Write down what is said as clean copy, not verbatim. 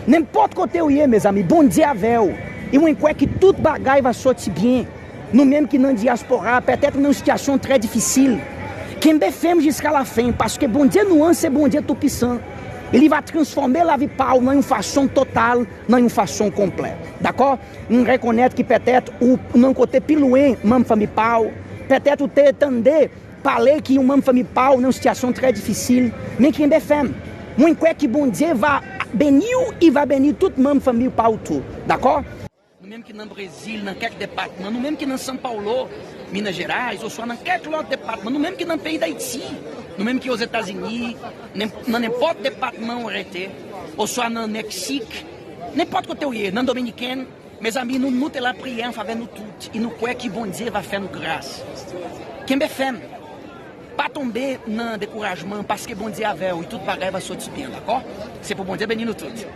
N'importe côté où est, mes amis, bon Dieu avec vous. Et on croit que toute bagaille va sortir bien. Nous-mêmes qui dans diaspora, peut-être dans une situation très difficile. Quem befemos jusqu'à la fin, parce que bon Dieu nous c'est bon Dieu tout puissant. Ele vai transformer la vie Paulo em uma façon totale, em uma façon complète. D'accord? On reconnaît que peut-être o não côté piloué, même famille Paulo, peut-être o ter entender parler que uma famille Paulo numa situação très difficile, mais quem befem. Moi crois que bon Dieu va bénir e vai bénir toute même famille Paulo tout. D'accord? No mesmo que no Brasil, em qualquer departamento, no mesmo que em São Paulo, Minas Gerais, ou só em qualquer outro departamento, no mesmo que no país da Haïti, no mesmo que os États-Unis, dans n'importe département arrêté, ou soit no Mexique, n'importe côté où il est, dans Dominicaine, mes amis, nous te la prière en faveur de tout, et nous croyons que bon Dieu va faire nous grâce. Quem befem, pas tomber dans découragement, parce que bon Dieu avec vous, et toute bagaille va sortir bien, d'accord? C'est pour bon Dieu bénir nous tous.